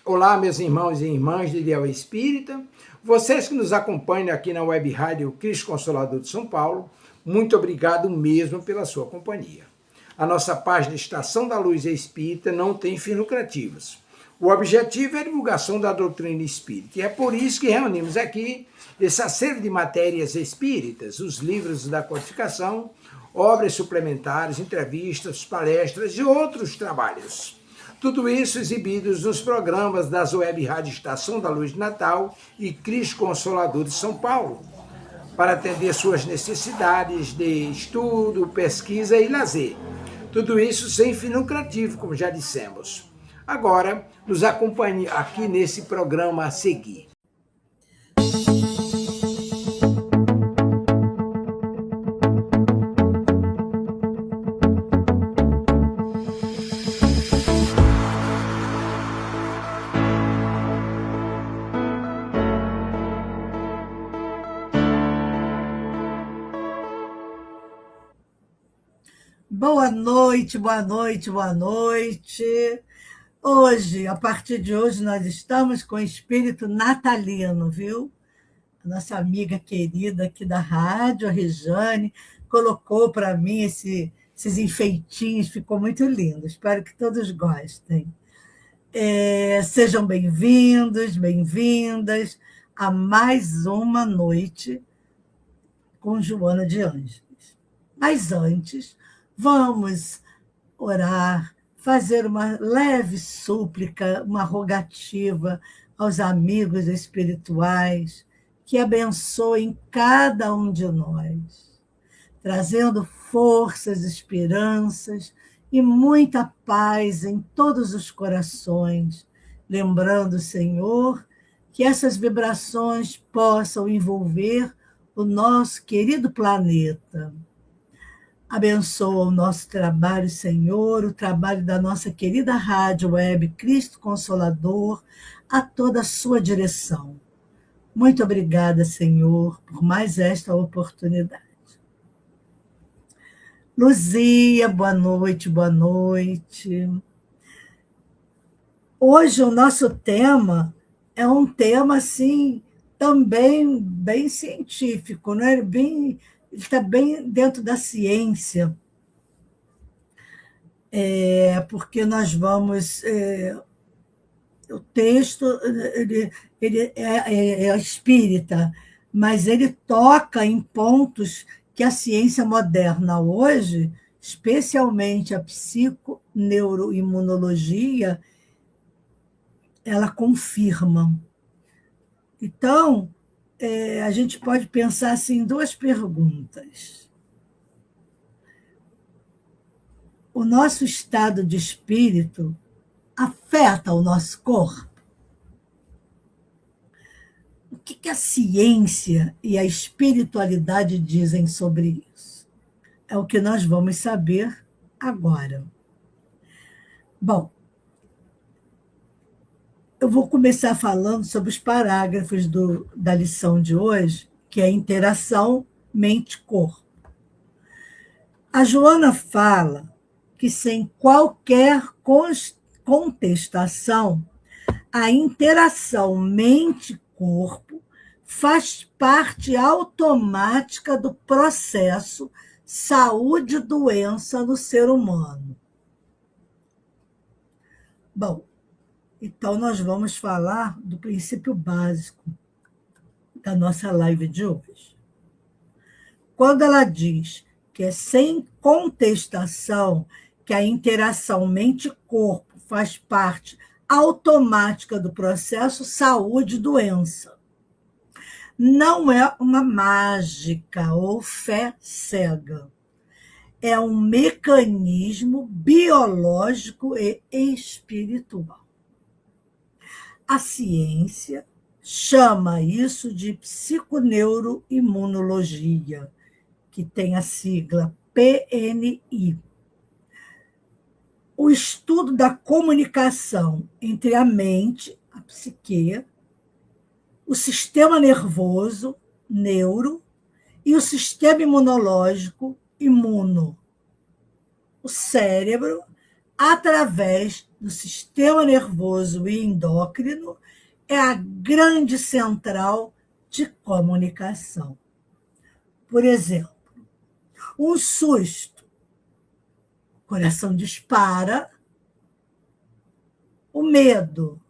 Olá, meus irmãos e irmãs de Ideal Espírita, vocês que nos acompanham aqui na Web Rádio Cristo Consolador de São Paulo, muito obrigado mesmo pela sua companhia. A nossa página Estação da Luz Espírita não tem fins lucrativos. O objetivo é a divulgação da doutrina espírita, e é por isso que reunimos aqui esse acervo de matérias espíritas, os livros da codificação, obras suplementares, entrevistas, palestras e outros trabalhos. Tudo isso exibidos nos programas das Web Rádio Estação da Luz de Natal e Cristo Consolador de São Paulo, para atender suas necessidades de estudo, pesquisa e lazer. Tudo isso sem fim lucrativo, como já dissemos. Agora, nos acompanhe aqui nesse programa a seguir. Boa noite, boa noite, boa noite. Hoje, a partir de hoje, nós estamos com o espírito natalino, viu? A nossa amiga querida aqui da rádio, a Rejane, colocou para mim esses enfeitinhos, ficou muito lindo. Espero que todos gostem. Sejam bem-vindos, bem-vindas a mais uma noite com Joana de Ângeles. Mas antes, vamos orar, fazer uma leve súplica, uma rogativa aos amigos espirituais que abençoem cada um de nós, trazendo forças, esperanças e muita paz em todos os corações, lembrando, Senhor, que essas vibrações possam envolver o nosso querido planeta. Abençoa o nosso trabalho, Senhor, o trabalho da nossa querida rádio web Cristo Consolador, a toda a sua direção. Muito obrigada, Senhor, por mais esta oportunidade. Luzia, boa noite, boa noite. Hoje o nosso tema é um tema, assim, também bem científico, né? Ele está bem dentro da ciência, porque nós vamos... o texto ele é espírita, mas ele toca em pontos que a ciência moderna hoje, especialmente a psiconeuroimunologia, ela confirma. Então, a gente pode pensar assim, em duas perguntas. O nosso estado de espírito afeta o nosso corpo? O que a ciência e a espiritualidade dizem sobre isso? É o que nós vamos saber agora. Bom, eu vou começar falando sobre os parágrafos da lição de hoje, que é a interação mente-corpo. A Joana fala que, sem qualquer contestação, a interação mente-corpo faz parte automática do processo saúde-doença no ser humano. Bom, então nós vamos falar do princípio básico da nossa live de hoje. Quando ela diz que é sem contestação que a interação mente-corpo faz parte automática do processo saúde-doença. Não é uma mágica ou fé cega. É um mecanismo biológico e espiritual. A ciência chama isso de psiconeuroimunologia, que tem a sigla PNI. O estudo da comunicação entre a mente, a psique, o sistema nervoso, neuro, e o sistema imunológico, imuno. O cérebro, através do sistema nervoso e endócrino, é a grande central de comunicação. Por exemplo, um susto, o coração dispara, o medo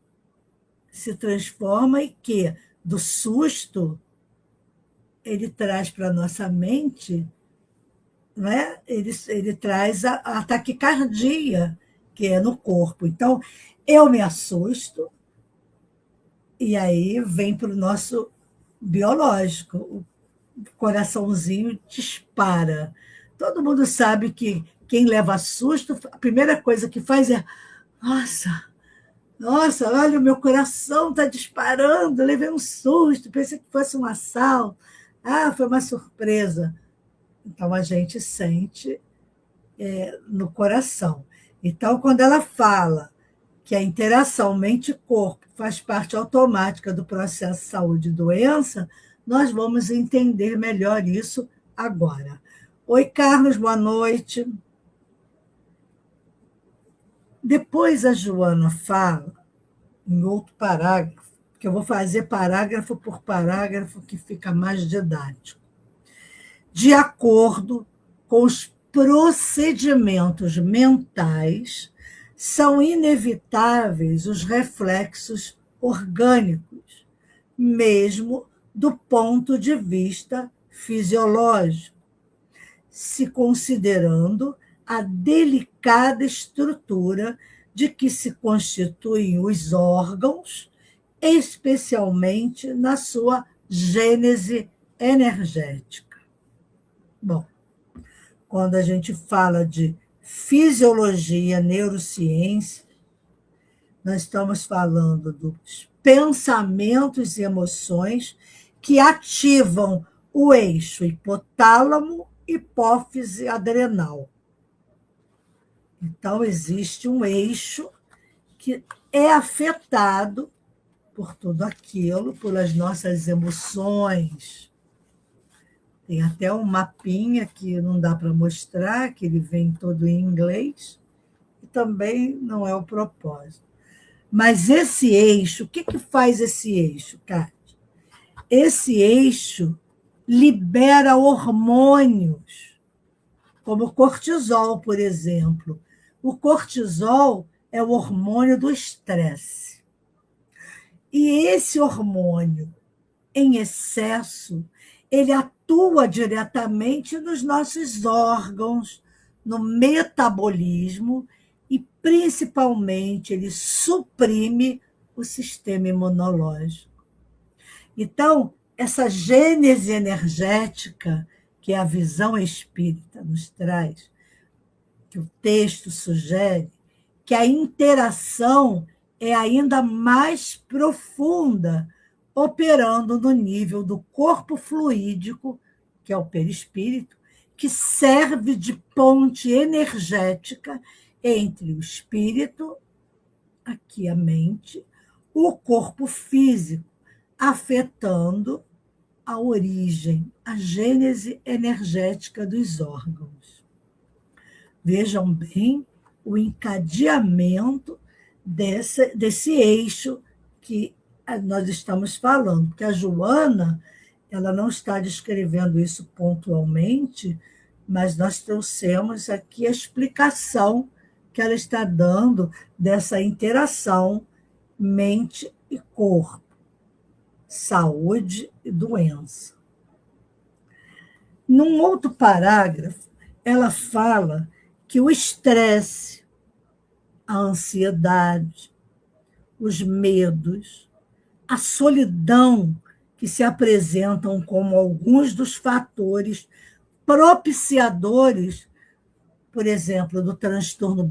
se transforma em que, do susto, ele traz para a nossa mente, né? Ele traz a taquicardia, que é no corpo. Então, eu me assusto, e aí vem para o nosso biológico, o coraçãozinho dispara. Todo mundo sabe que quem leva susto, a primeira coisa que faz é: nossa, olha, o meu coração está disparando, eu levei um susto, pensei que fosse um assalto. Foi uma surpresa. Então, a gente sente no coração. Então, quando ela fala que a interação mente-corpo faz parte automática do processo saúde e doença, nós vamos entender melhor isso agora. Oi, Carlos, boa noite. Depois a Joana fala, em outro parágrafo, que eu vou fazer parágrafo por parágrafo, que fica mais didático. De acordo com os procedimentos mentais, são inevitáveis os reflexos orgânicos, mesmo do ponto de vista fisiológico, se considerando a delicada estrutura de que se constituem os órgãos, especialmente na sua gênese energética. Bom, quando a gente fala de fisiologia, neurociência, nós estamos falando dos pensamentos e emoções que ativam o eixo hipotálamo, hipófise adrenal. Então, existe um eixo que é afetado por tudo aquilo, pelas nossas emoções. Tem até um mapinha que não dá para mostrar, que ele vem todo em inglês, e também não é o propósito. Mas esse eixo, o que faz esse eixo, Kátia? Esse eixo libera hormônios, como o cortisol, por exemplo. O cortisol é o hormônio do estresse. E esse hormônio, em excesso, ele atua diretamente nos nossos órgãos, no metabolismo e, principalmente, ele suprime o sistema imunológico. Então, essa gênese energética que a visão espírita nos traz, que o texto sugere, que a interação é ainda mais profunda, operando no nível do corpo fluídico, que é o perispírito, que serve de ponte energética entre o espírito, aqui a mente, o corpo físico, afetando a origem, a gênese energética dos órgãos. Vejam bem o encadeamento desse eixo que nós estamos falando, porque a Joana, ela não está descrevendo isso pontualmente, mas nós trouxemos aqui a explicação que ela está dando dessa interação mente e corpo, saúde e doença. Num outro parágrafo, ela fala que o estresse, a ansiedade, os medos, a solidão, que se apresentam como alguns dos fatores propiciadores, por exemplo, do transtorno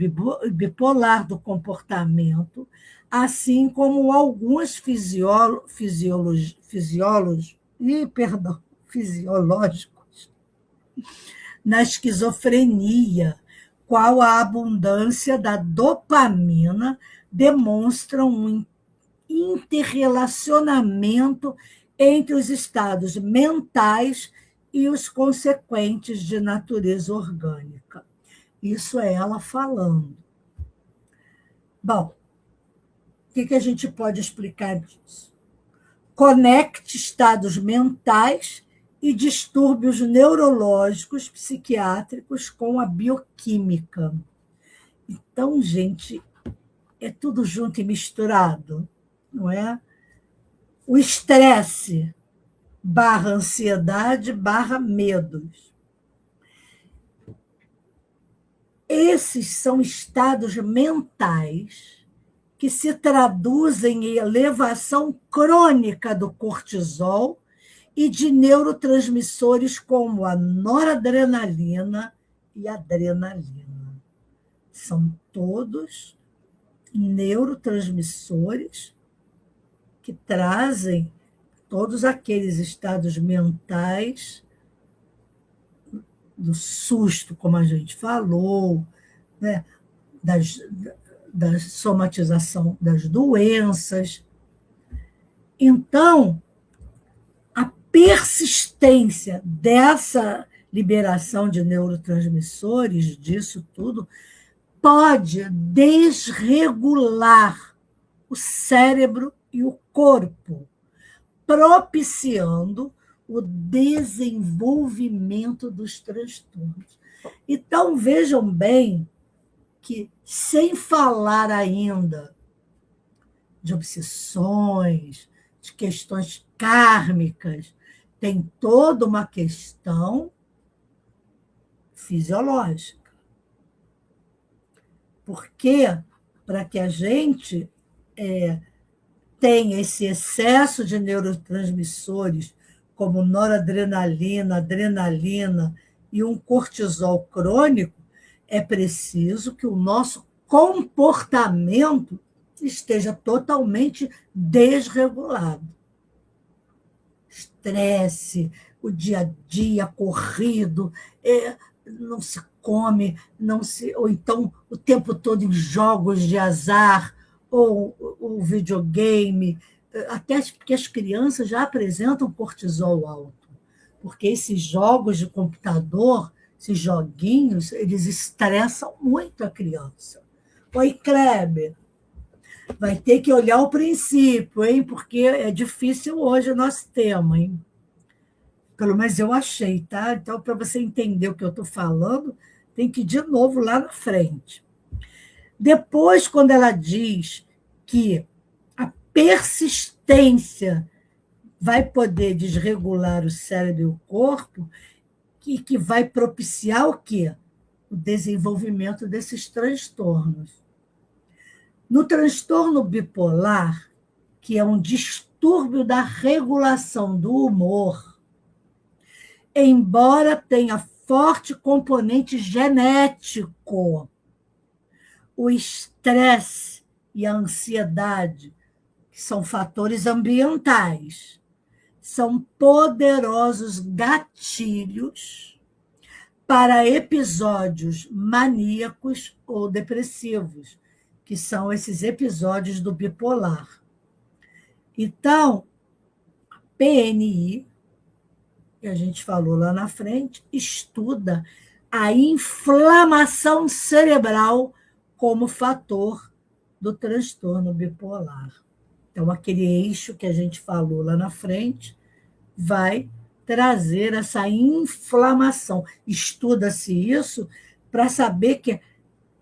bipolar do comportamento, assim como alguns fisiológicos na esquizofrenia, qual a abundância da dopamina demonstram um interrelacionamento entre os estados mentais e os consequentes de natureza orgânica. Isso é ela falando. Bom, o que a gente pode explicar disso? Conecte estados mentais e distúrbios neurológicos psiquiátricos com a bioquímica. Então, gente, é tudo junto e misturado, não é? O estresse barra ansiedade barra medos. Esses são estados mentais que se traduzem em elevação crônica do cortisol e de neurotransmissores como a noradrenalina e a adrenalina. São todos neurotransmissores que trazem todos aqueles estados mentais do susto, como a gente falou, né? da somatização das doenças. Então, a persistência dessa liberação de neurotransmissores, disso tudo, pode desregular o cérebro e o corpo, propiciando o desenvolvimento dos transtornos. Então, vejam bem que, sem falar ainda de obsessões, de questões kármicas, tem toda uma questão fisiológica. Porque, para que a gente tenha esse excesso de neurotransmissores, como noradrenalina, adrenalina e um cortisol crônico, é preciso que o nosso comportamento esteja totalmente desregulado. Estresse, o dia a dia corrido, não se come, ou então o tempo todo em jogos de azar, ou videogame, até porque as crianças já apresentam cortisol alto, porque esses jogos de computador, esses joguinhos, eles estressam muito a criança. Oi, Kleber, vai ter que olhar o princípio, hein? Porque é difícil hoje o nosso tema, hein? Pelo menos eu achei, tá? Então, para você entender o que eu estou falando, tem que ir de novo lá na frente. Depois, quando ela diz que a persistência vai poder desregular o cérebro e o corpo, que vai propiciar o quê? O desenvolvimento desses transtornos. No transtorno bipolar, que é um distúrbio da regulação do humor, embora tenha forte componente genético, o estresse e a ansiedade, que são fatores ambientais, são poderosos gatilhos para episódios maníacos ou depressivos, que são esses episódios do bipolar. Então, a PNI, que a gente falou lá na frente, estuda a inflamação cerebral como fator do transtorno bipolar. Então, aquele eixo que a gente falou lá na frente vai trazer essa inflamação. Estuda-se isso para saber que,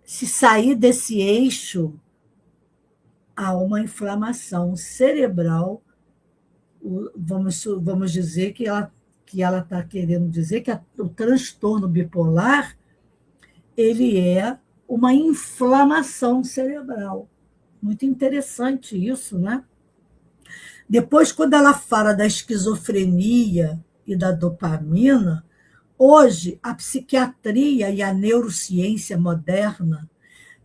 se sair desse eixo, há uma inflamação cerebral. Vamos dizer que ela está querendo dizer que o transtorno bipolar ele é uma inflamação cerebral. Muito interessante isso, né? Depois, quando ela fala da esquizofrenia e da dopamina, hoje a psiquiatria e a neurociência moderna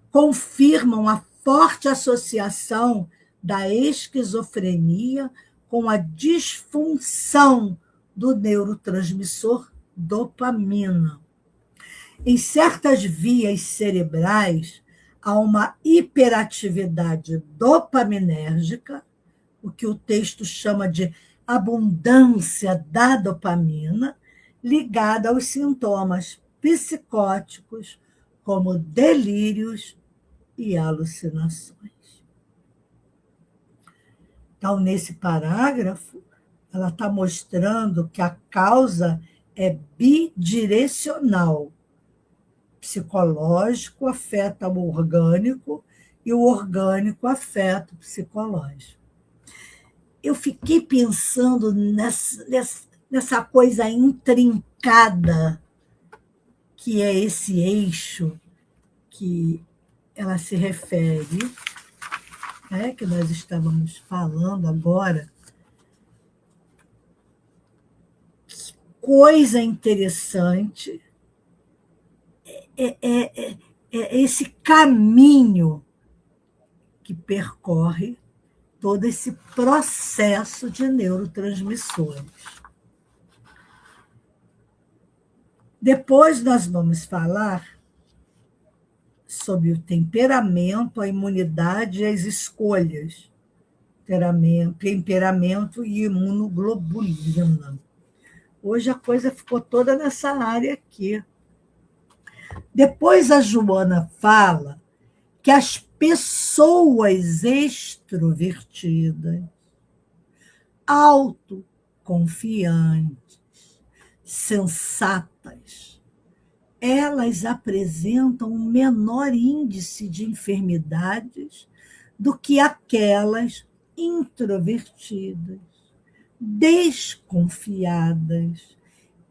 confirmam a forte associação da esquizofrenia com a disfunção do neurotransmissor dopamina. Em certas vias cerebrais, há uma hiperatividade dopaminérgica, o que o texto chama de abundância da dopamina, ligada aos sintomas psicóticos, como delírios e alucinações. Então, nesse parágrafo, ela está mostrando que a causa é bidirecional. O psicológico afeta o orgânico e o orgânico afeta o psicológico. Eu fiquei pensando nessa coisa intrincada que é esse eixo que ela se refere, que nós estávamos falando agora. Que coisa interessante é esse caminho que percorre todo esse processo de neurotransmissores. Depois nós vamos falar sobre o temperamento, a imunidade e as escolhas. Temperamento e imunoglobulina. Hoje a coisa ficou toda nessa área aqui. Depois a Joana fala que as pessoas extrovertidas, autoconfiantes, sensatas, elas apresentam um menor índice de enfermidades do que aquelas introvertidas, desconfiadas,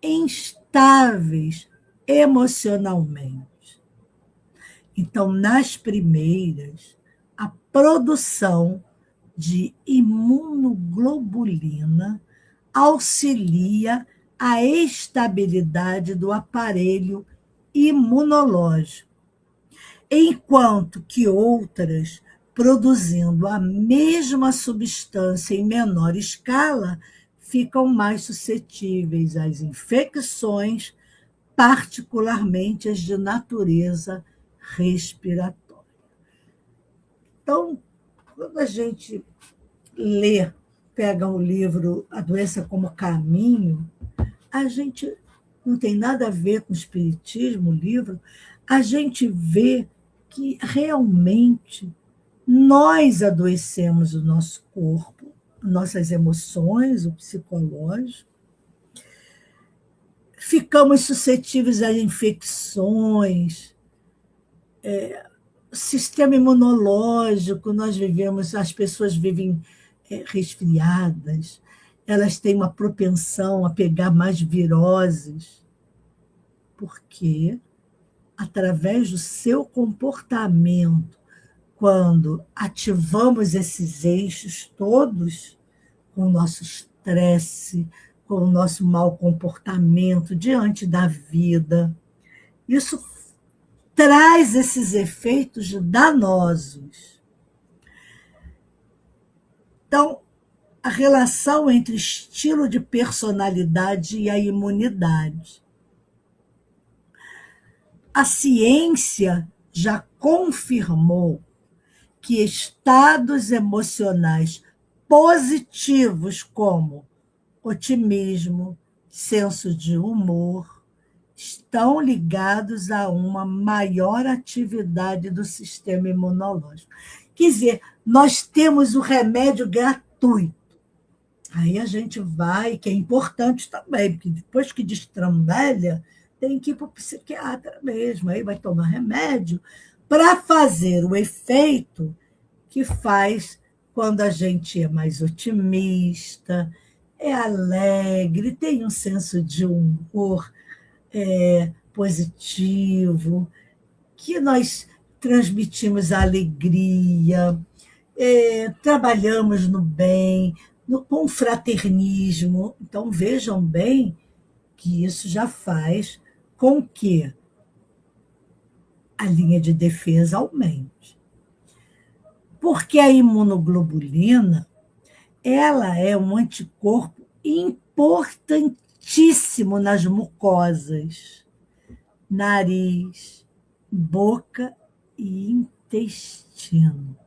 instáveis emocionalmente. Então, nas primeiras, a produção de imunoglobulina auxilia a estabilidade do aparelho imunológico, enquanto que outras, produzindo a mesma substância em menor escala, ficam mais suscetíveis às infecções, particularmente as de natureza respiratória. Então, quando a gente lê, pega o livro A Doença como Caminho, a gente não tem nada a ver com o espiritismo, o livro, a gente vê que realmente nós adoecemos o nosso corpo, nossas emoções, o psicológico, ficamos suscetíveis a infecções, sistema imunológico, nós vivemos, as pessoas vivem resfriadas, elas têm uma propensão a pegar mais viroses, porque através do seu comportamento, quando ativamos esses eixos todos, com o nosso estresse, com o nosso mau comportamento diante da vida, isso traz esses efeitos danosos. Então, a relação entre estilo de personalidade e a imunidade. A ciência já confirmou que estados emocionais positivos como otimismo, senso de humor, estão ligados a uma maior atividade do sistema imunológico. Quer dizer, nós temos o remédio gratuito. Aí a gente vai, que é importante também, porque depois que destrambelha, tem que ir para o psiquiatra mesmo, aí vai tomar remédio para fazer o efeito que faz quando a gente é mais otimista, é alegre, tem um senso de humor positivo, que nós transmitimos a alegria, trabalhamos no bem, no confraternismo. Então, vejam bem que isso já faz com que a linha de defesa aumente. Porque a imunoglobulina, ela é um anticorpo importantíssimo nas mucosas, nariz, boca e intestino,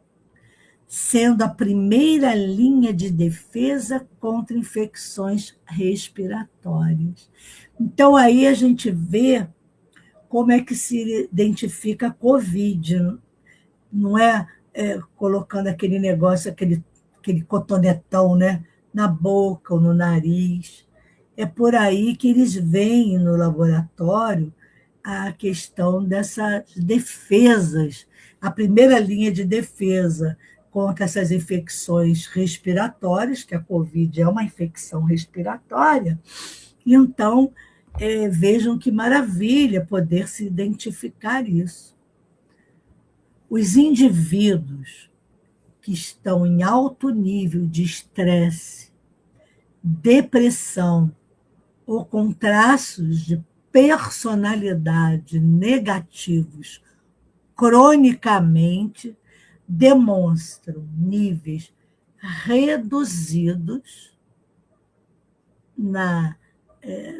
sendo a primeira linha de defesa contra infecções respiratórias. Então, aí a gente vê como é que se identifica a COVID. não é, colocando aquele negócio, aquele cotonetão, né, na boca ou no nariz. É por aí que eles veem no laboratório a questão dessas defesas, a primeira linha de defesa contra essas infecções respiratórias, que a Covid é uma infecção respiratória. Então, vejam que maravilha poder se identificar isso. Os indivíduos que estão em alto nível de estresse, depressão ou com traços de personalidade negativos cronicamente demonstram níveis reduzidos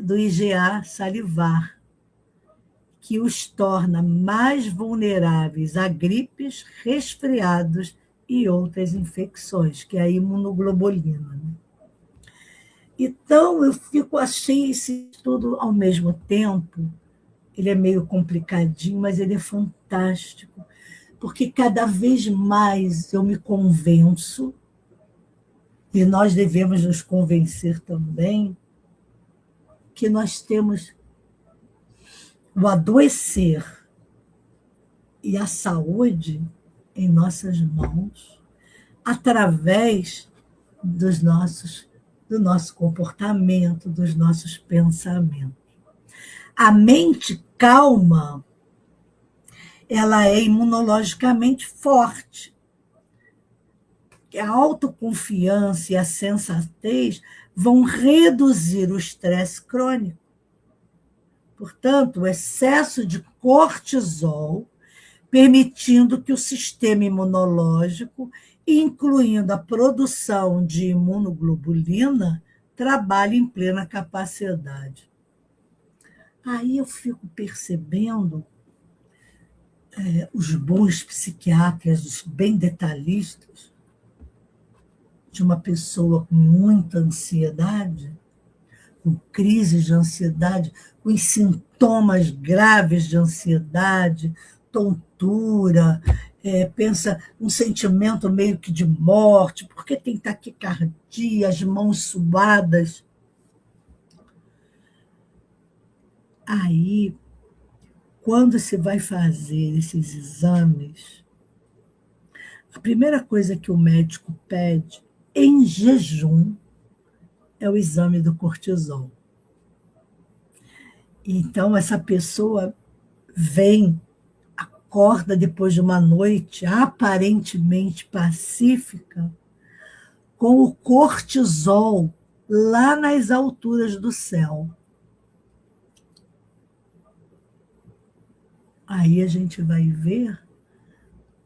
do IgA salivar, que os torna mais vulneráveis a gripes, resfriados e outras infecções, que é a imunoglobulina. Então, achei esse estudo ao mesmo tempo, ele é meio complicadinho, mas ele é fantástico, porque cada vez mais eu me convenço, e nós devemos nos convencer também, que nós temos o adoecer e a saúde em nossas mãos, através do nosso comportamento, dos nossos pensamentos. A mente calma, ela é imunologicamente forte. A autoconfiança e a sensatez vão reduzir o estresse crônico. Portanto, o excesso de cortisol, permitindo que o sistema imunológico, incluindo a produção de imunoglobulina, trabalhe em plena capacidade. Aí eu fico percebendo os bons psiquiatras, os bem detalhistas, de uma pessoa com muita ansiedade, com crises de ansiedade, com sintomas graves de ansiedade, tontura, pensa um sentimento meio que de morte, porque tem taquicardia, as mãos suadas. Aí, quando se vai fazer esses exames, a primeira coisa que o médico pede, em jejum, é o exame do cortisol. Então, essa pessoa acorda depois de uma noite aparentemente pacífica, com o cortisol lá nas alturas do céu. Aí a gente vai ver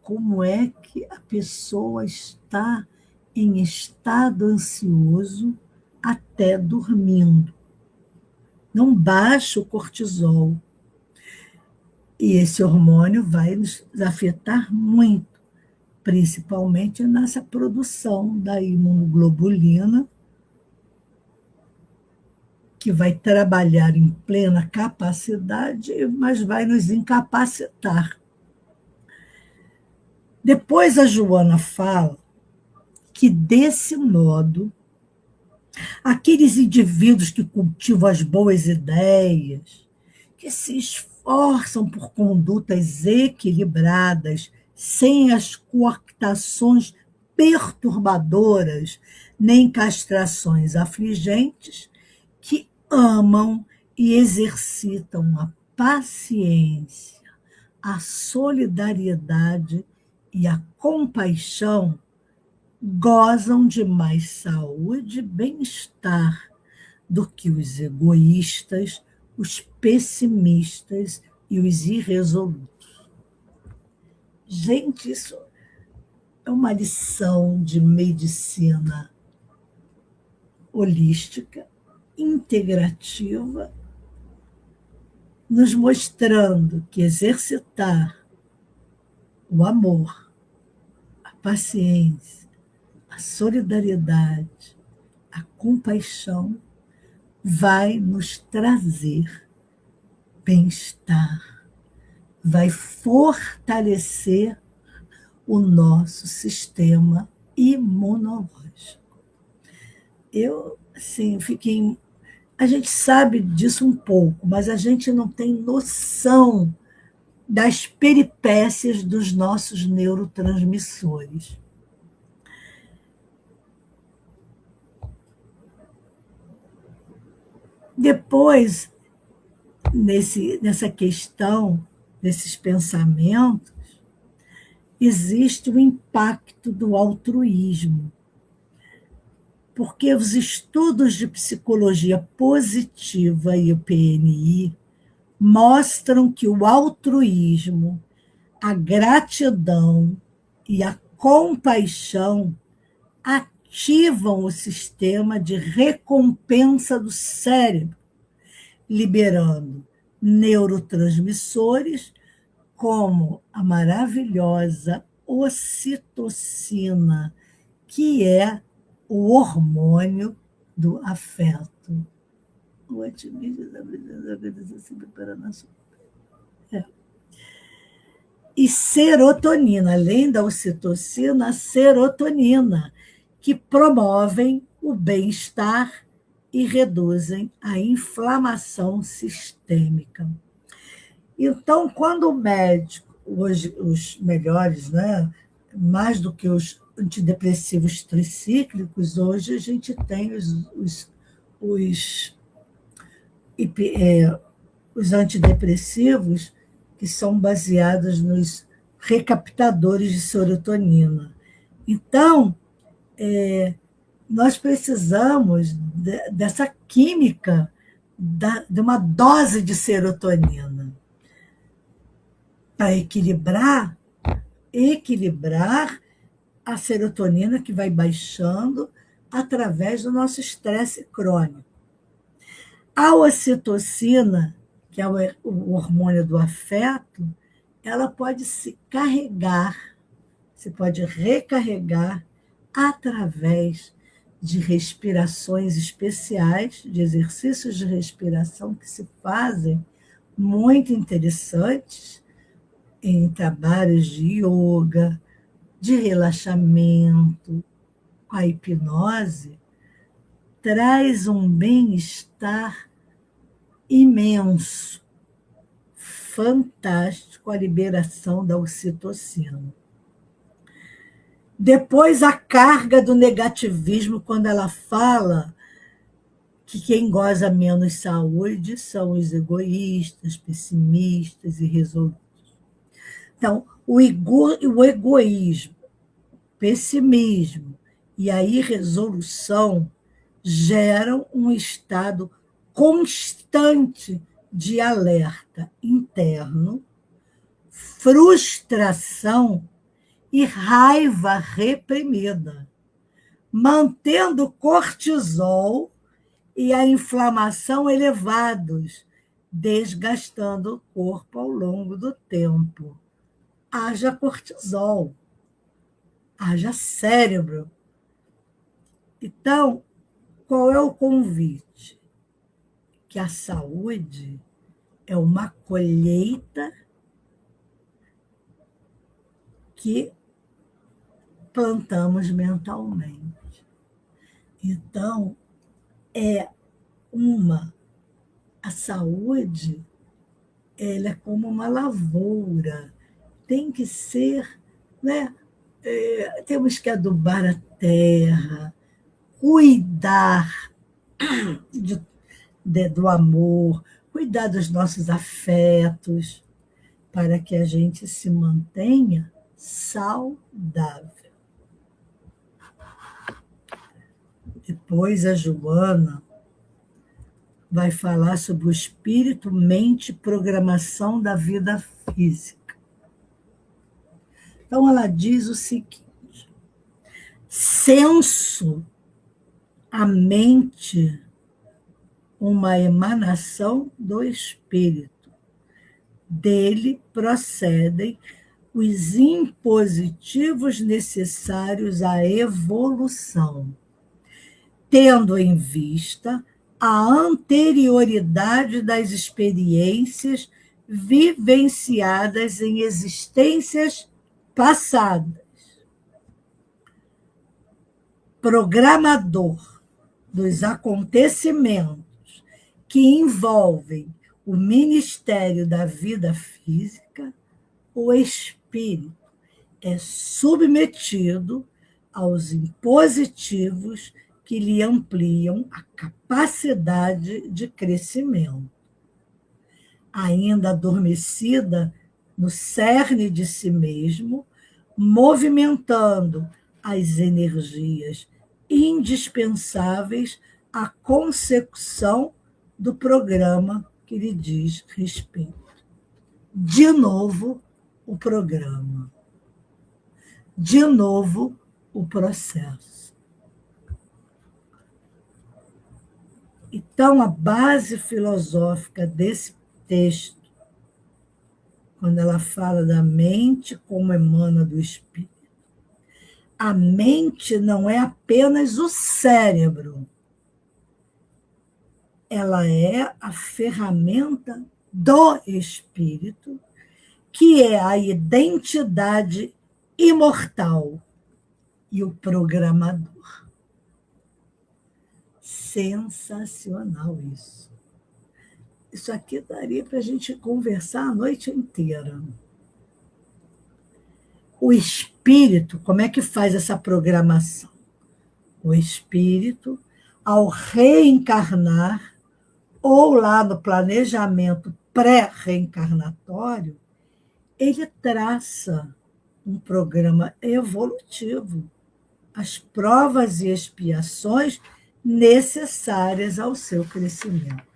como é que a pessoa está em estado ansioso até dormindo. Não baixa o cortisol. E esse hormônio vai nos afetar muito, principalmente nessa produção da imunoglobulina, que vai trabalhar em plena capacidade, mas vai nos incapacitar. Depois a Joana fala que, desse modo, aqueles indivíduos que cultivam as boas ideias, que se esforçam por condutas equilibradas, sem as coartações perturbadoras, nem castrações afligentes, que amam e exercitam a paciência, a solidariedade e a compaixão, gozam de mais saúde e bem-estar do que os egoístas, os pessimistas e os irresolutos. Gente, isso é uma lição de medicina holística, integrativa, nos mostrando que exercitar o amor, a paciência, a solidariedade, a compaixão vai nos trazer bem-estar, vai fortalecer o nosso sistema imunológico. Eu, assim, fiquei... A gente sabe disso um pouco, mas a gente não tem noção das peripécias dos nossos neurotransmissores. Depois, nessa questão, desses pensamentos, existe o impacto do altruísmo. Porque os estudos de psicologia positiva e o PNI mostram que o altruísmo, a gratidão e a compaixão ativam o sistema de recompensa do cérebro, liberando neurotransmissores como a maravilhosa ocitocina, que é o hormônio do afeto. O otimismo da presença se preparando a sua. E serotonina, além da ocitocina, a serotonina, que promovem o bem-estar e reduzem a inflamação sistêmica. Então, quando o médico, hoje os melhores, né, mais do que os antidepressivos tricíclicos, hoje a gente tem os antidepressivos que são baseados nos recaptadores de serotonina. Então, nós precisamos dessa química, de uma dose de serotonina, para equilibrar a serotonina que vai baixando através do nosso estresse crônico. A ocitocina, que é o hormônio do afeto, ela pode se carregar, você pode recarregar através de respirações especiais, de exercícios de respiração que se fazem muito interessantes em trabalhos de yoga, de relaxamento, com a hipnose, traz um bem-estar imenso, fantástico, a liberação da ocitocina. Depois, a carga do negativismo, quando ela fala que quem goza menos saúde são os egoístas, pessimistas e resolutos. Então, o egoísmo, pessimismo e a irresolução geram um estado constante de alerta interno, frustração e raiva reprimida, mantendo o cortisol e a inflamação elevados, desgastando o corpo ao longo do tempo. Haja cortisol, haja cérebro. Então, qual é o convite? Que a saúde é uma colheita que plantamos mentalmente. Então, a saúde, ela é como uma lavoura, tem que ser, né? Temos que adubar a terra, cuidar do amor, cuidar dos nossos afetos, para que a gente se mantenha saudável. Depois a Joana vai falar sobre o espírito, mente e programação da vida física. Então, ela diz o seguinte: senso, a mente, uma emanação do espírito. Dele procedem os impositivos necessários à evolução, tendo em vista a anterioridade das experiências vivenciadas em existências passadas, programador dos acontecimentos que envolvem o ministério da vida física, o espírito é submetido aos impositivos que lhe ampliam a capacidade de crescimento. Ainda adormecida no cerne de si mesmo, movimentando as energias indispensáveis à consecução do programa que lhe diz respeito. De novo, o programa. De novo, o processo. Então, a base filosófica desse texto, quando ela fala da mente como emana do espírito, a mente não é apenas o cérebro, ela é a ferramenta do espírito, que é a identidade imortal e o programador. Sensacional isso. Isso aqui daria para a gente conversar a noite inteira. O espírito, como é que faz essa programação? O espírito, ao reencarnar, ou lá no planejamento pré-reencarnatório, ele traça um programa evolutivo, as provas e expiações necessárias ao seu crescimento.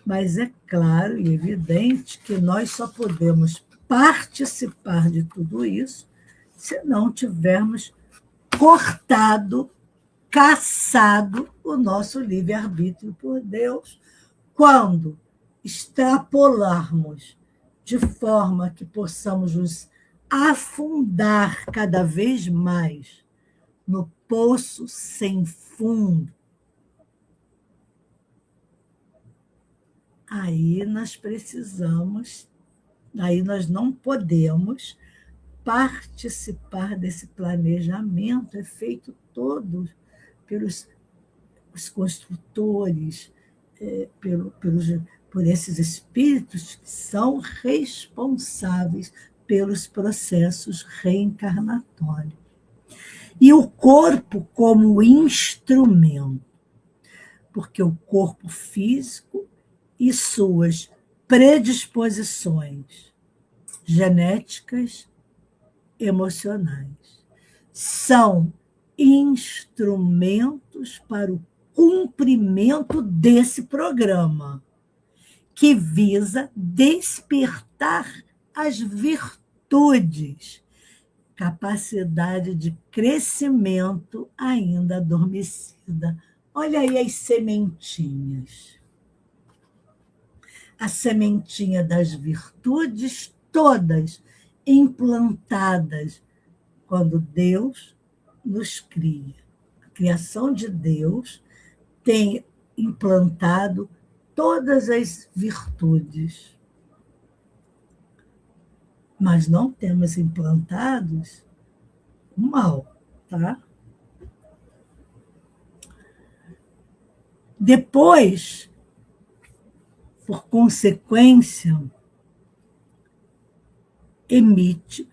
Mas é claro e evidente que nós só podemos participar de tudo isso se não tivermos cortado, caçado o nosso livre-arbítrio por Deus, quando extrapolarmos de forma que possamos nos afundar cada vez mais no poço sem fundo. Aí nós não podemos participar desse planejamento, é feito todo pelos os construtores, por esses espíritos que são responsáveis pelos processos reencarnatórios. E o corpo como instrumento, porque o corpo físico e suas predisposições genéticas, emocionais são instrumentos para o cumprimento desse programa, que visa despertar as virtudes, capacidade de crescimento ainda adormecida. Olha aí as sementinhas. A sementinha das virtudes todas implantadas quando Deus nos cria. A criação de Deus tem implantado todas as virtudes, mas não temos implantados o mal, tá? Depois, por consequência, emite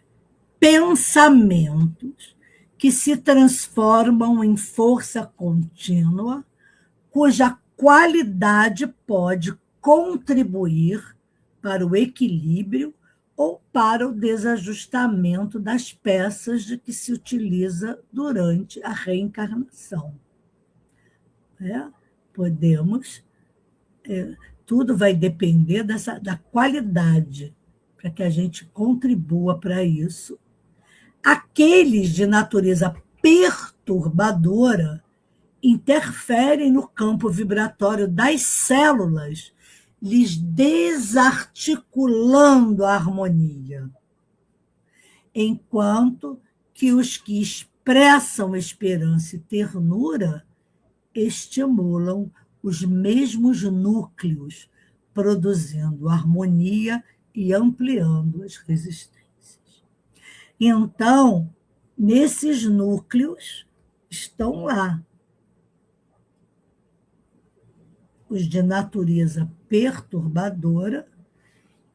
pensamentos que se transformam em força contínua, cuja qualidade pode contribuir para o equilíbrio ou para o desajustamento das peças de que se utiliza durante a reencarnação. Podemos, tudo vai depender da qualidade, para que a gente contribua para isso. Aqueles de natureza perturbadora interferem no campo vibratório das células, lhes desarticulando a harmonia, enquanto que os que expressam esperança e ternura estimulam os mesmos núcleos, produzindo harmonia e ampliando as resistências. Então, nesses núcleos estão lá os de natureza perturbadora,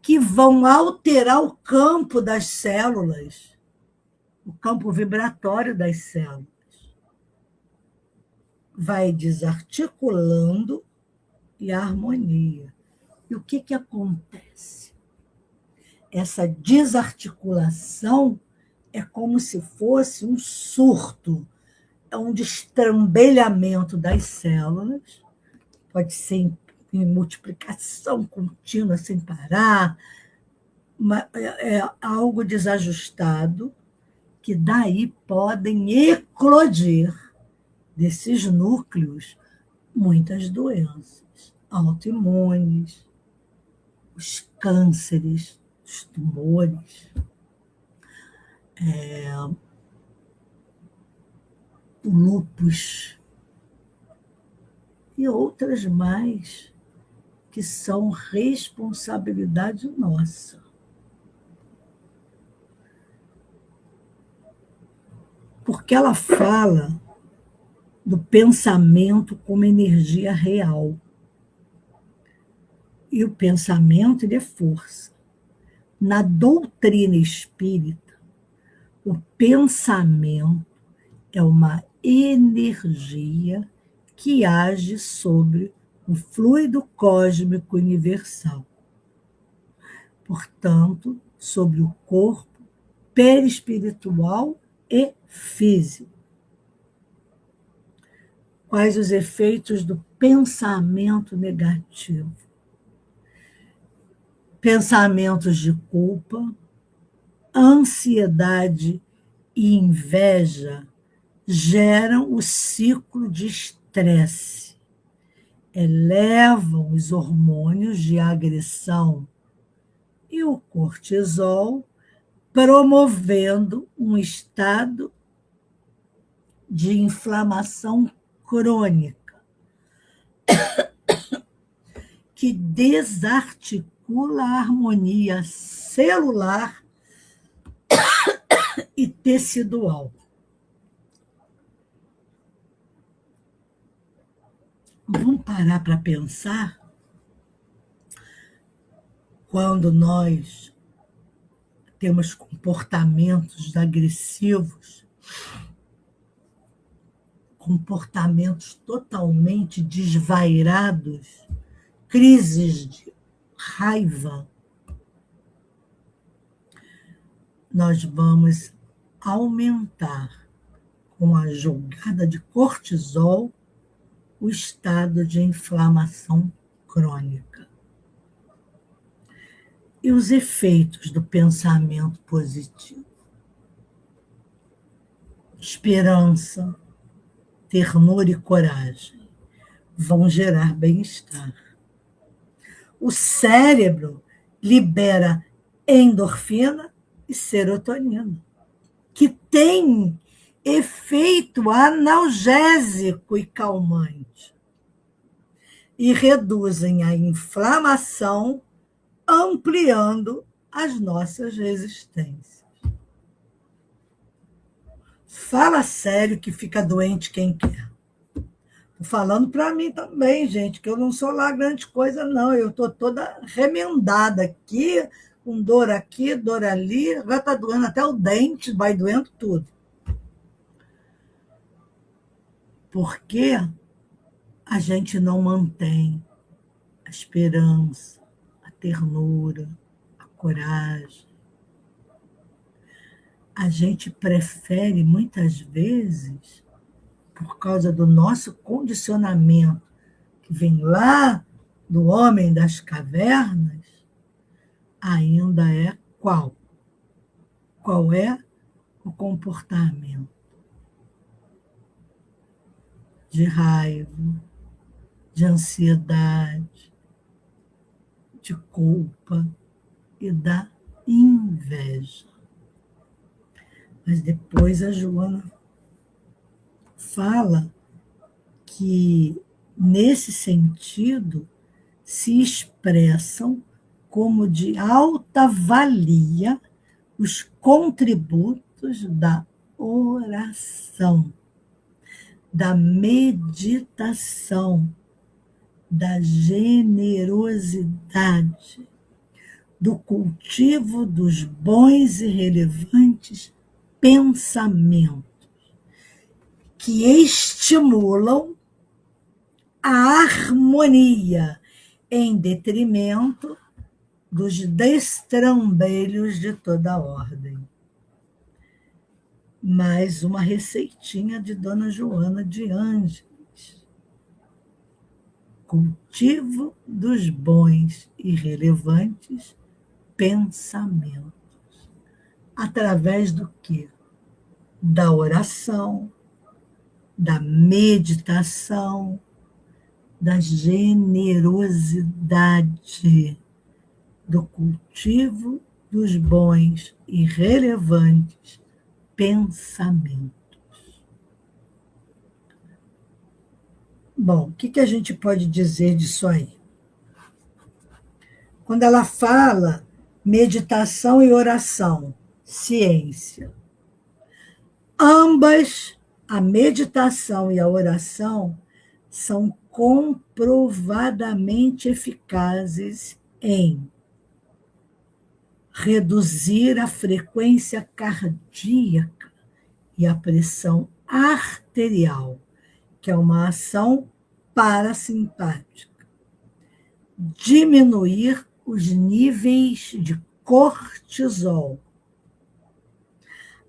que vão alterar o campo das células, o campo vibratório das células. Vai desarticulando e a harmonia. E o que acontece? Essa desarticulação é como se fosse um surto, é um destrambelhamento das células, pode ser em multiplicação contínua, sem parar, é algo desajustado, que daí podem eclodir desses núcleos muitas doenças autoimunes, os cânceres, os tumores, o lúpus e outras mais que são responsabilidade nossa. Porque ela fala do pensamento como energia real. E o pensamento, ele é força. Na doutrina espírita, o pensamento é uma energia que age sobre o fluido cósmico universal. Portanto, sobre o corpo perispiritual e físico. Quais os efeitos do pensamento negativo? Pensamentos de culpa, ansiedade e inveja geram o ciclo de estresse, elevam os hormônios de agressão e o cortisol, promovendo um estado de inflamação crônica, que desarticula a harmonia celular e tecidual. Vamos parar para pensar? Quando nós temos comportamentos agressivos, comportamentos totalmente desvairados, crises de raiva, nós vamos aumentar, com a jogada de cortisol, o estado de inflamação crônica. E os efeitos do pensamento positivo? Esperança, ternura e coragem vão gerar bem-estar. O cérebro libera endorfina e serotonina, que tem efeito analgésico e calmante, e reduzem a inflamação, ampliando as nossas resistências. Fala sério que fica doente quem quer. Estou falando para mim também, gente, que eu não sou lá grande coisa, não. Eu estou toda remendada aqui, com dor aqui, dor ali, agora está doendo até o dente, vai doendo tudo. Porque a gente não mantém a esperança, a ternura, a coragem. A gente prefere, muitas vezes, por causa do nosso condicionamento, que vem lá do homem das cavernas, ainda é qual? Qual é o comportamento? De raiva, de ansiedade, de culpa e da inveja. Mas depois a Joana fala que, nesse sentido, se expressam como de alta valia os contributos da oração, da meditação, da generosidade, do cultivo dos bons e relevantes pensamentos que estimulam a harmonia em detrimento dos destrambelhos de toda ordem. Mais uma receitinha de Dona Joana de Ângeles. Cultivo dos bons e relevantes pensamentos. Através do quê? Da oração, da meditação, da generosidade, do cultivo dos bons e relevantes pensamentos. Bom, o que a gente pode dizer disso aí? Quando ela fala meditação e oração, ciência, ambas, a meditação e a oração, são comprovadamente eficazes em reduzir a frequência cardíaca e a pressão arterial, que é uma ação parasimpática, diminuir os níveis de cortisol,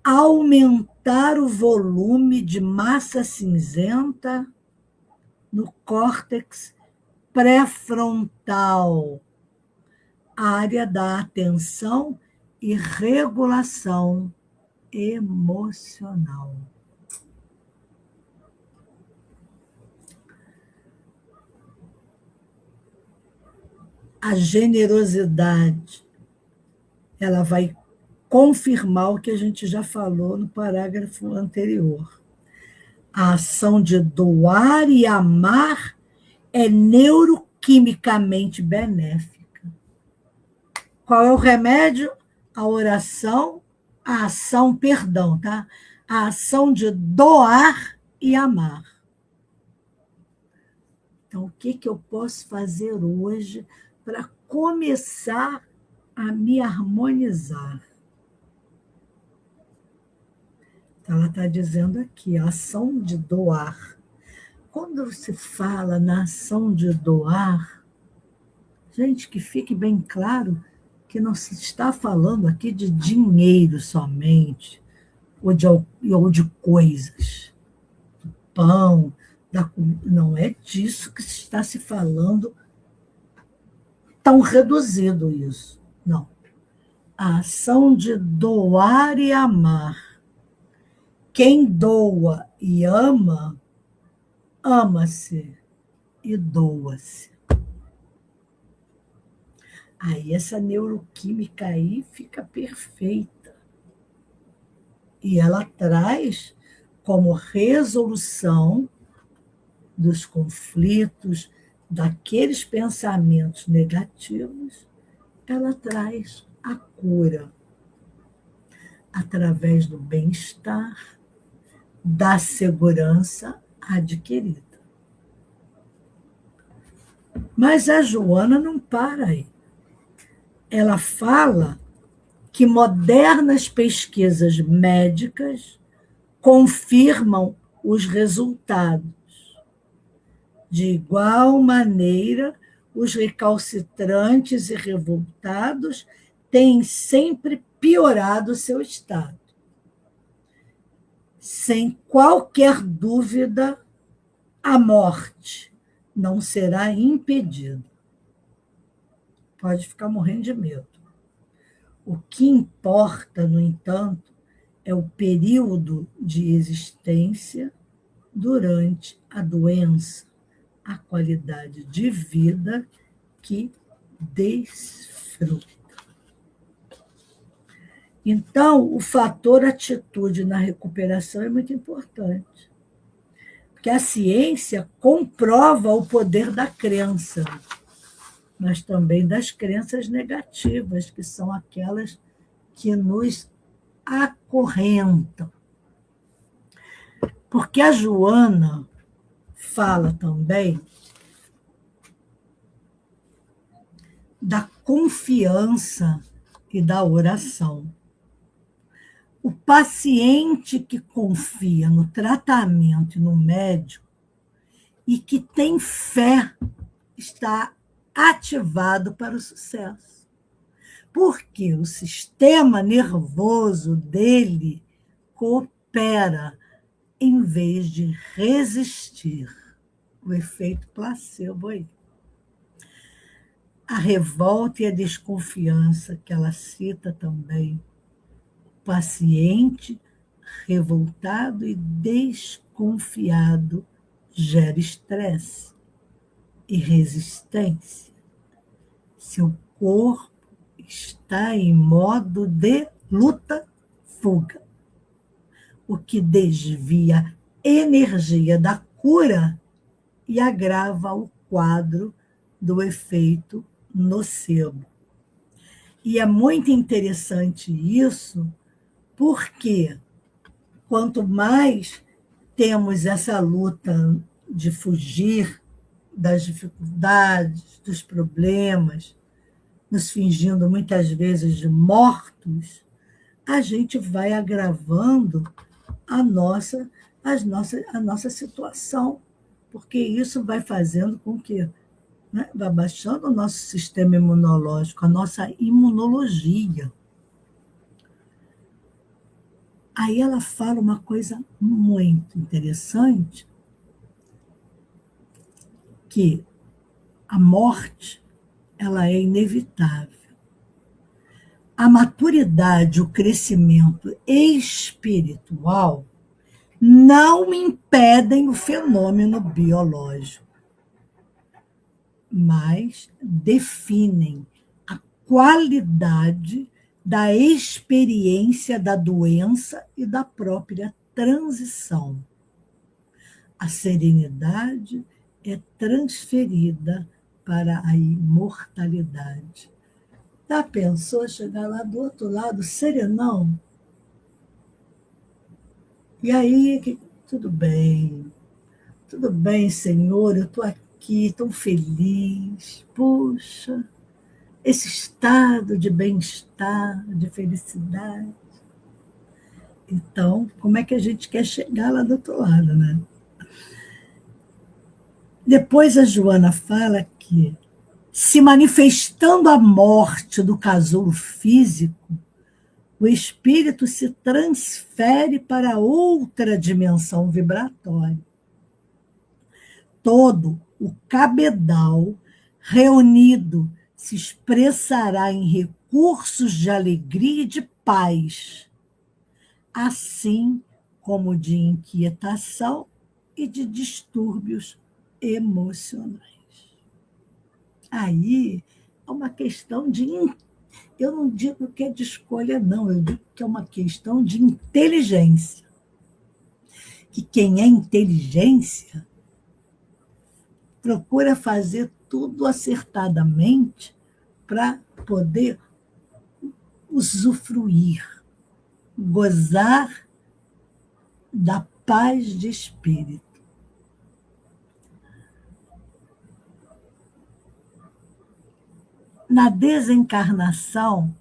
aumentar o volume de massa cinzenta no córtex pré-frontal, área da atenção e regulação emocional. A generosidade, ela vai confirmar o que a gente já falou no parágrafo anterior. A ação de doar e amar é neuroquimicamente benéfica. Qual é o remédio? A oração, a ação, perdão, tá? A ação de doar e amar. Então, o que eu posso fazer hoje para começar a me harmonizar? Então, ela está dizendo aqui, a ação de doar. Quando se fala na ação de doar, gente, que fique bem claro que não se está falando aqui de dinheiro somente, ou de coisas, do pão, não é disso que se está se falando, tão reduzido isso. Não. A ação de doar e amar. Quem doa e ama, ama-se e doa-se. Aí essa neuroquímica aí fica perfeita. E ela traz como resolução dos conflitos, daqueles pensamentos negativos, ela traz a cura através do bem-estar, da segurança adquirida. Mas a Joana não para aí. Ela fala que modernas pesquisas médicas confirmam os resultados. De igual maneira, os recalcitrantes e revoltados têm sempre piorado seu estado. Sem qualquer dúvida, a morte não será impedida. Pode ficar morrendo de medo. O que importa, no entanto, é o período de existência durante a doença, a qualidade de vida que desfruta. Então, o fator atitude na recuperação é muito importante, porque a ciência comprova o poder da crença, mas também das crenças negativas, que são aquelas que nos acorrentam. Porque a Joana fala também da confiança e da oração. O paciente que confia no tratamento e no médico e que tem fé está ativado para o sucesso. Porque o sistema nervoso dele coopera em vez de resistir. O efeito placebo aí. A revolta e a desconfiança, que ela cita também. O paciente revoltado e desconfiado gera estresse e resistência. Seu corpo está em modo de luta-fuga, o que desvia energia da cura e agrava o quadro do efeito nocebo. E é muito interessante isso, porque quanto mais temos essa luta de fugir das dificuldades, dos problemas, nos fingindo muitas vezes de mortos, a gente vai agravando a nossa situação, porque isso vai fazendo com que, né, vai baixando o nosso sistema imunológico, a nossa imunologia. Aí ela fala uma coisa muito interessante, que a morte ela é inevitável. A maturidade, o crescimento espiritual não impedem o fenômeno biológico, mas definem a qualidade da experiência da doença e da própria transição. A serenidade é transferida para a imortalidade. Já pensou chegar lá do outro lado, serenão? E aí, tudo bem, Senhor, eu estou aqui tão feliz. Puxa, esse estado de bem-estar, de felicidade. Então, como é que a gente quer chegar lá do outro lado, né? Depois a Joana fala que, se manifestando a morte do casulo físico, o espírito se transfere para outra dimensão vibratória. Todo o cabedal reunido se expressará em recursos de alegria e de paz, assim como de inquietação e de distúrbios emocionais. Aí é uma questão de... Eu não digo que é de escolha, não. Eu digo que é uma questão de inteligência. Que quem é inteligência procura fazer tudo acertadamente para poder usufruir, gozar da paz de espírito. Na desencarnação,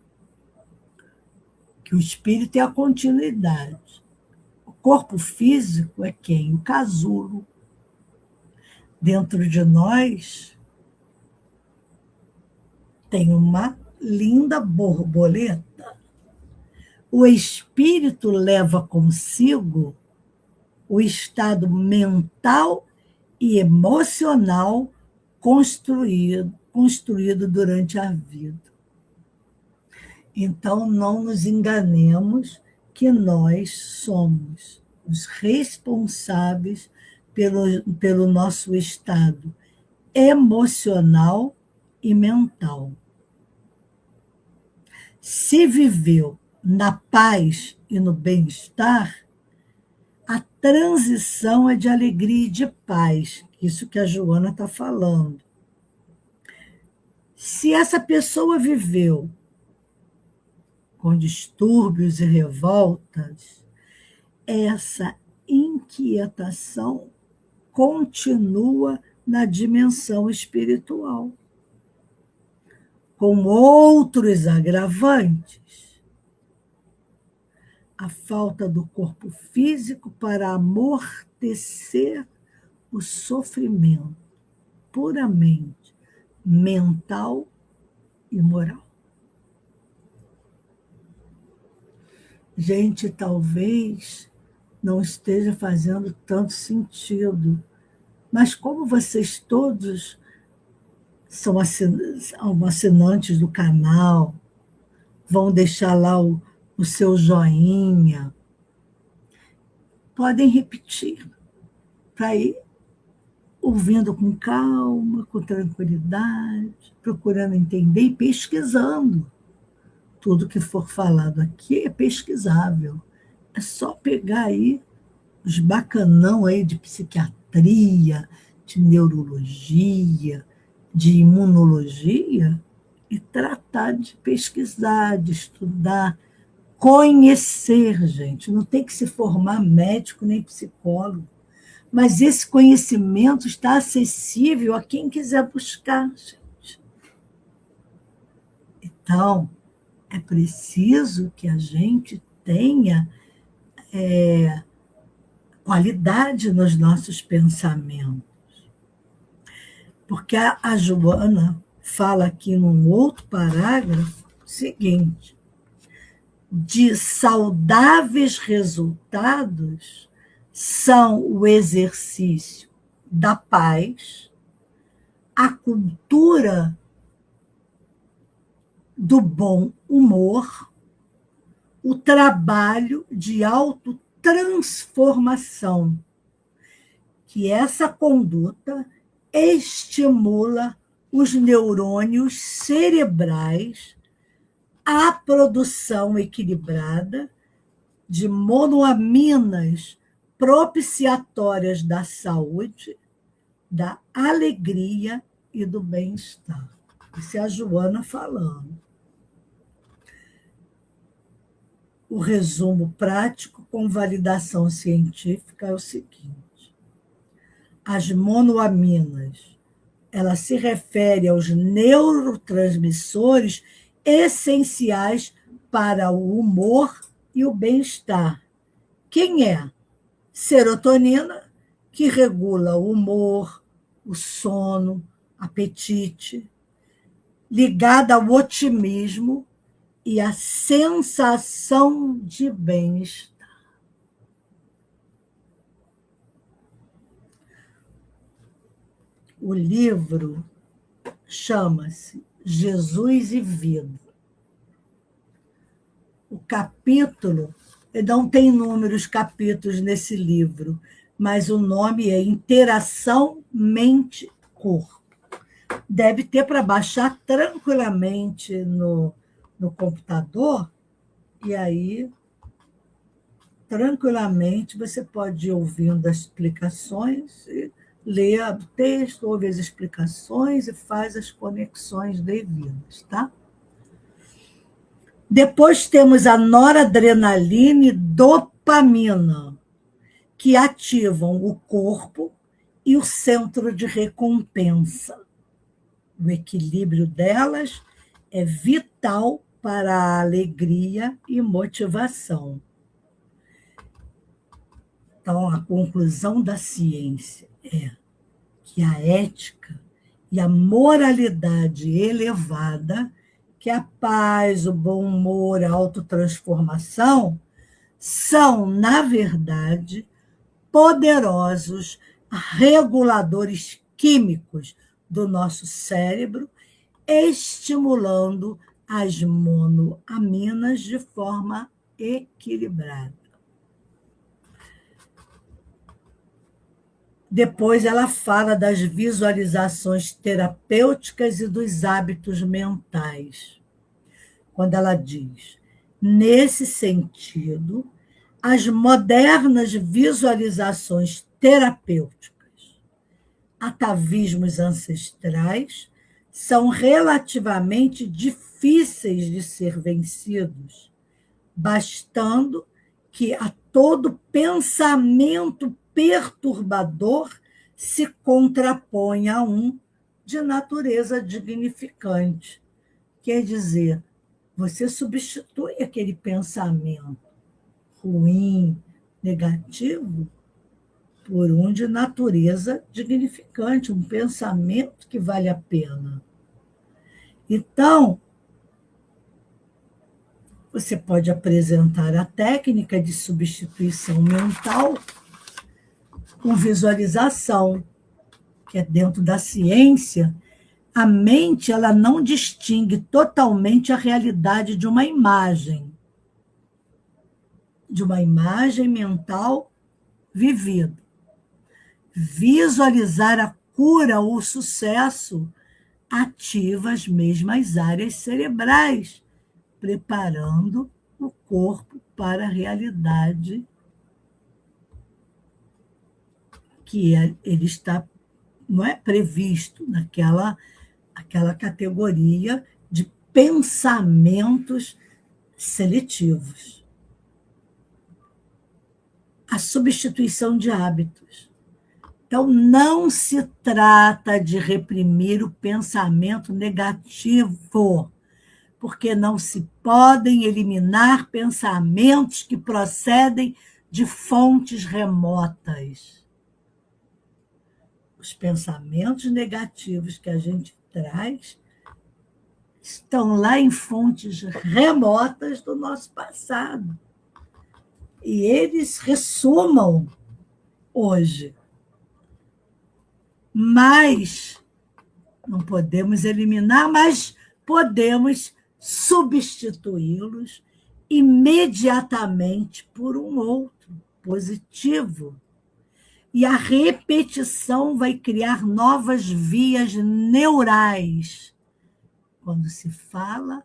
que o espírito é a continuidade. O corpo físico é quem? O casulo. Dentro de nós tem uma linda borboleta. O espírito leva consigo o estado mental e emocional construído durante a vida. Então, não nos enganemos que nós somos os responsáveis pelo nosso estado emocional e mental. Se viveu na paz e no bem-estar, a transição é de alegria e de paz, isso que a Joana está falando. Se essa pessoa viveu com distúrbios e revoltas, essa inquietação continua na dimensão espiritual, com outros agravantes. A falta do corpo físico para amortecer o sofrimento puramente mental e moral. Gente, talvez não esteja fazendo tanto sentido, mas como vocês todos são assinantes do canal, vão deixar lá o seu joinha, podem repetir, para ir ouvindo com calma, com tranquilidade, procurando entender e pesquisando. Tudo que for falado aqui é pesquisável. É só pegar aí os bacanão aí de psiquiatria, de neurologia, de imunologia e tratar de pesquisar, de estudar, conhecer, gente. Não tem que se formar médico nem psicólogo, mas esse conhecimento está acessível a quem quiser buscar, gente. Então, é preciso que a gente tenha qualidade nos nossos pensamentos. Porque a Joana fala aqui num outro parágrafo o seguinte: de saudáveis resultados são o exercício da paz, a cultura do bom humor, o trabalho de autotransformação, que essa conduta estimula os neurônios cerebrais à produção equilibrada de monoaminas propiciatórias da saúde, da alegria e do bem-estar. Isso é a Joana falando. O resumo prático com validação científica é o seguinte: as monoaminas, ela se refere aos neurotransmissores essenciais para o humor e o bem-estar. Quem é? Serotonina, que regula o humor, o sono, apetite, ligada ao otimismo e à sensação de bem-estar. O livro chama-se Jesus e Vida. O capítulo, não tem números, capítulos nesse livro, mas o nome é Interação Mente-Corpo. Deve ter para baixar tranquilamente no computador, e aí, tranquilamente, você pode ir ouvindo as explicações, ler o texto, ouve as explicações e faz as conexões devidas, tá? Depois temos a noradrenalina e dopamina, que ativam o corpo e o centro de recompensa. O equilíbrio delas é vital para a alegria e motivação. Então, a conclusão da ciência é que a ética e a moralidade elevada, que a paz, o bom humor, a autotransformação, são, na verdade, poderosos reguladores químicos do nosso cérebro, estimulando as monoaminas de forma equilibrada. Depois ela fala das visualizações terapêuticas e dos hábitos mentais. Quando ela diz: nesse sentido, as modernas visualizações terapêuticas, atavismos ancestrais, são relativamente difíceis de ser vencidos, bastando que a todo pensamento perturbador se contraponha a um de natureza dignificante. Quer dizer, você substitui aquele pensamento ruim, negativo, por um de natureza dignificante, um pensamento que vale a pena. Então, você pode apresentar a técnica de substituição mental com visualização, que é dentro da ciência. A mente, ela não distingue totalmente a realidade de uma imagem mental vivida. Visualizar a cura ou o sucesso ativa as mesmas áreas cerebrais, preparando o corpo para a realidade que ele está, não é, previsto naquela categoria de pensamentos seletivos. A substituição de hábitos. Então, não se trata de reprimir o pensamento negativo, porque não se podem eliminar pensamentos que procedem de fontes remotas. Os pensamentos negativos que a gente traz estão lá em fontes remotas do nosso passado. E eles ressumam hoje. Mas não podemos eliminar, mas podemos substituí-los imediatamente por um outro, positivo. E a repetição vai criar novas vias neurais. Quando se fala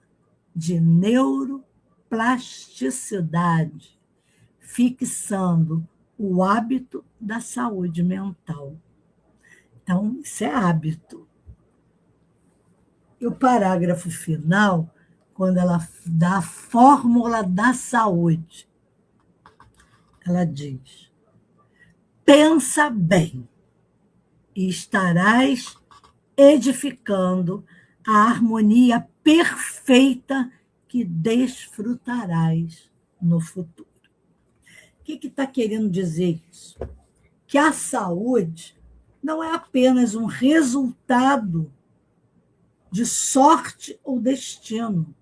de neuroplasticidade, fixando o hábito da saúde mental. Então, isso é hábito. E o parágrafo final, quando ela dá a fórmula da saúde, ela diz: pensa bem e estarás edificando a harmonia perfeita que desfrutarás no futuro. O que está querendo dizer isso? Que a saúde não é apenas um resultado de sorte ou destino,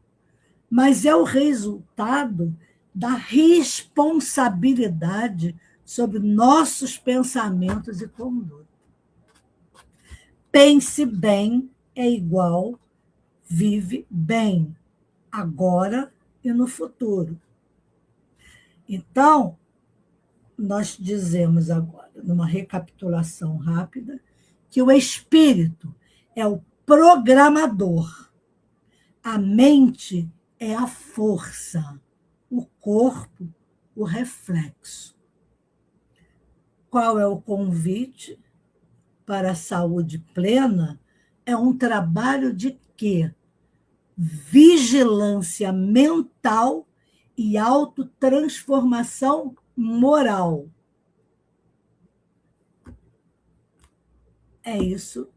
mas é o resultado da responsabilidade sobre nossos pensamentos e conduta. Pense bem é igual vive bem, agora e no futuro. Então, nós dizemos agora, numa recapitulação rápida, que o espírito é o programador, a mente é a força, o corpo, o reflexo. Qual é o convite para a saúde plena? É um trabalho de quê? Vigilância mental e autotransformação moral. É isso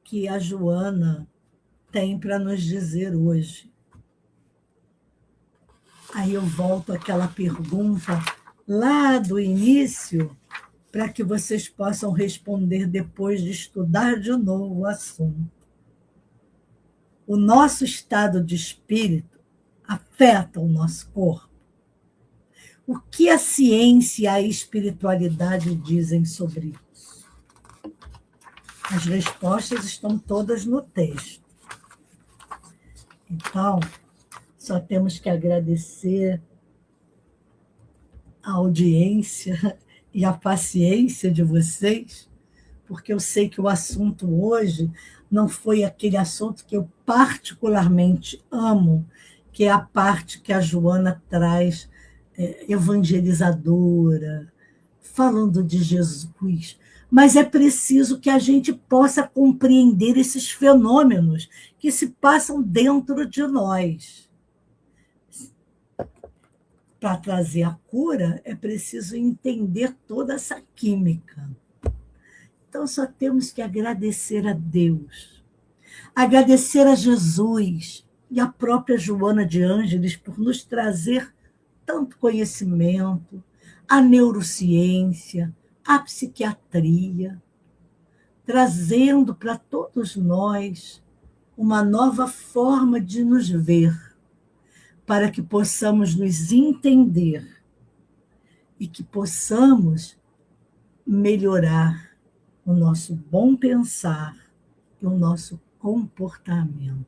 que a Joana tem para nos dizer hoje. Aí eu volto àquela pergunta lá do início, para que vocês possam responder depois de estudar de novo o assunto. O nosso estado de espírito afeta o nosso corpo? O que a ciência e a espiritualidade dizem sobre isso? As respostas estão todas no texto. Então, só temos que agradecer a audiência e a paciência de vocês, porque eu sei que o assunto hoje não foi aquele assunto que eu particularmente amo, que é a parte que a Joana traz, evangelizadora, falando de Jesus. Mas é preciso que a gente possa compreender esses fenômenos que se passam dentro de nós. para trazer a cura, é preciso entender toda essa química. Então, só temos que agradecer a Deus, agradecer a Jesus e a própria Joana de Ângeles por nos trazer tanto conhecimento, a neurociência, a psiquiatria, trazendo para todos nós uma nova forma de nos ver, para que possamos nos entender e que possamos melhorar o nosso bom pensar e o nosso comportamento.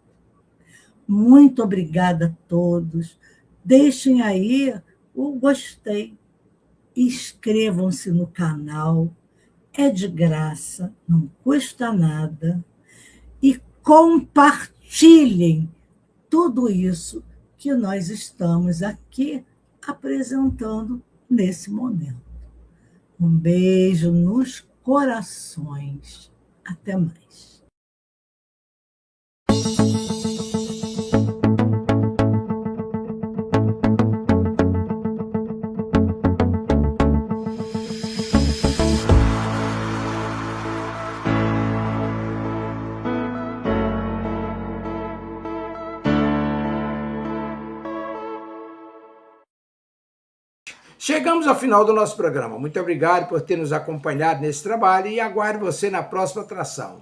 Muito obrigada a todos. Deixem aí o gostei. Inscrevam-se no canal. É de graça, não custa nada. E compartilhem tudo isso que nós estamos aqui apresentando nesse momento. Um beijo nos corações. Até mais. Chegamos ao final do nosso programa. Muito obrigado por ter nos acompanhado nesse trabalho e aguardo você na próxima atração.